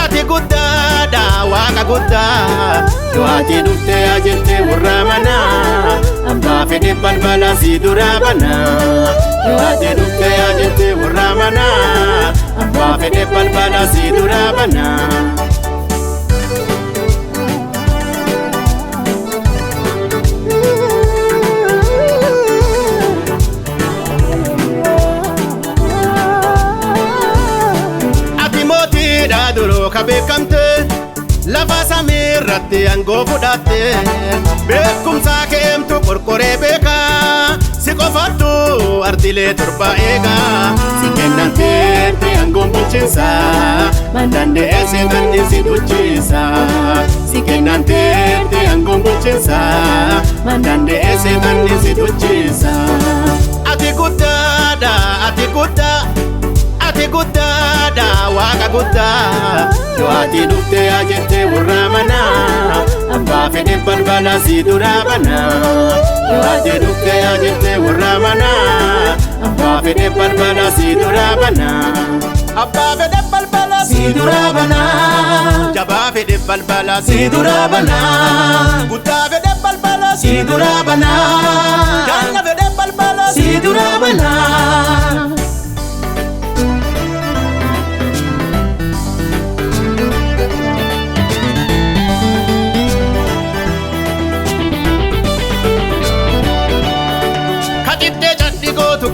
ati guddaadha waaqa guddaa yoo ati dhuftee ajettee warra manaa abbaa fedhe balbala si dura banaa yoo ati dhuftee ajettee warra manaa abbaa fedhe balbala si dura banaa. Duro kabeekamte lafa samiirratti aangoo fudhatte beekumsa keemtu qorqoree beeka si qofattu ardilee torba eega si kennanteetti aangoon bulchiinsa mandanda'eesse manni si bulchiinsa si kennanteetti aangoon bulchiinsa mandanda'eesse manni si bulchiinsa. Ati guddaadha ati guddaadha waaqa guddaa yoo ati dhuftee ajettee warra manaa abbaa fedhe balbala si dura banaa yoo ati dhuftee ajettee warra manaa abbaa fedhe balbala si dura banaa abbaa fedhe balbala si dura banaa jabaa fedhe balbala si dura banaa guddaa fedhe balbala si dura banaa ganna fedhe balbala si dura banaa.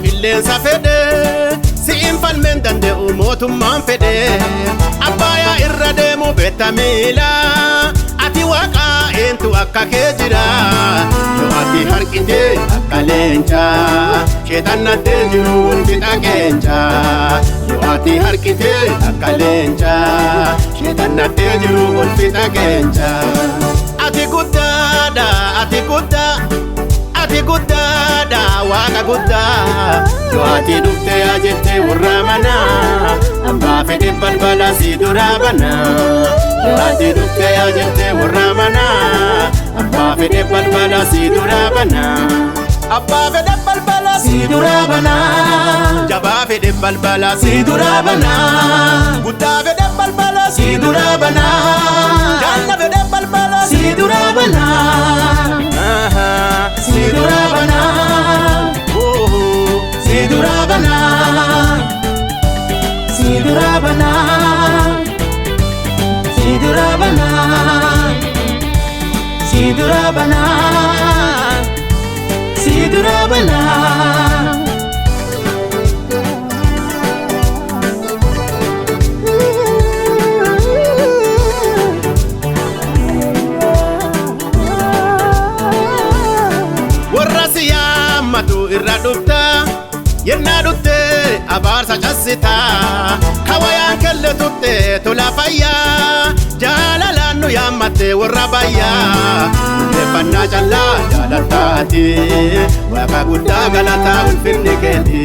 Qilleensa fedhe si infalmeen danda'u mootummaan fedhe abbayaa irra deemu beetta miila ati waaqa eentu akka kee jira yoo ati harkite akka leenca sheexannattee jiru walfixa qeenca yoo ati harkite akka leenca sheexannattee jiru walfixa qeenca. Ati guddaadha ati guddaadha waaqa guddaa yoo ati dhuftee ajettee warra manaa abbaa fedhe balbala si dura banaa yoo ati dhuftee ajettee warra manaa abbaa fedhe balbala si dura banaa abbaa fedhe balbala si dura banaa jabaa fedhe balbala si dura banaa guddaa fedhe balbala si dura banaa ganna fedhe balbala si dura banaa si dura banaa si dura banaa si dura banaa si dura banaa si dura banaa si dura banaa. Matu irra dhufta yennaa dhufte abaarsa cassita kawayaan kelle tutte tola fayyaa jaalalaan nu yaammatte warra bayyaa ulfeeffannaa callaa jaalattaati waaqa guddaa galataa ulfinni keeti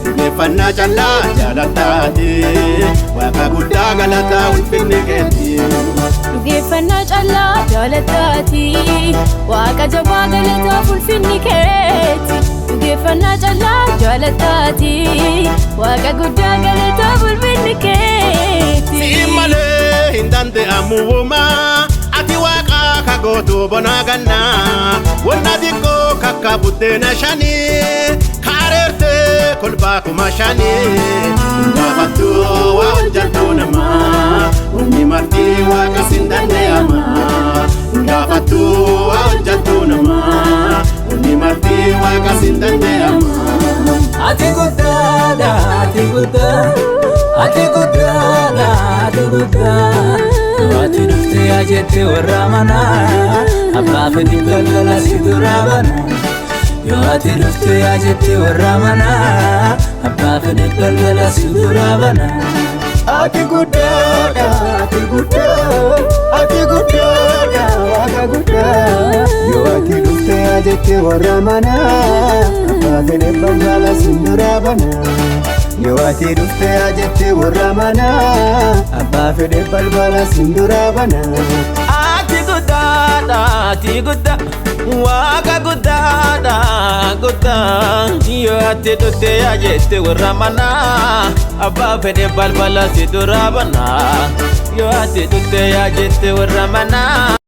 ulfeeffannaa callaa jaalattaati waaqa guddaa galataa ulfinni keeti. Ulfeeffannaa callaa jaalattaati waaqa jabaa galataa ulfinni keeti. Ulfeeffannaa callaa jaalattaati waaqa guddaa galataa ulfinni keeti. Si malee hin danda'amu uumaa ati waaqa kagootu bonaa gannaa wanna xiqqoo kakka buddeena shanii kaareerte kolbaa kuma shanii gaafattu waa hojjattu namaa wanni martii waaqa sin danda'ama gaafattu waa hojjattu namaa wanni martii waaqa sin danda'ama. Ati guddaadha ati guddaa ati guddaadha ati guddaa yoo ati dhuftee ajettee warra manaa abbaa fedhe balbala si dura banaa yoo ati dhuftee ajettee warra manaa abbaa fedhe balbala si dura banaa. Ati guddaadha ati guddaadha waaqa guddaa yoo ati dhuftee ajettee warra manaa abbaa fedhe balbala si dura banaa yoo ati dhuftee ajettee warra manaa abbaa fedhe balbala si dura banaa. Ati guddaadha ati guddaa waaqa guddaadha guddaa yoo ati dhuftee yaa jette warra manaa abbaa fedhe balbala si dura banaa yoo ati dhuftee yaa jette warra manaa.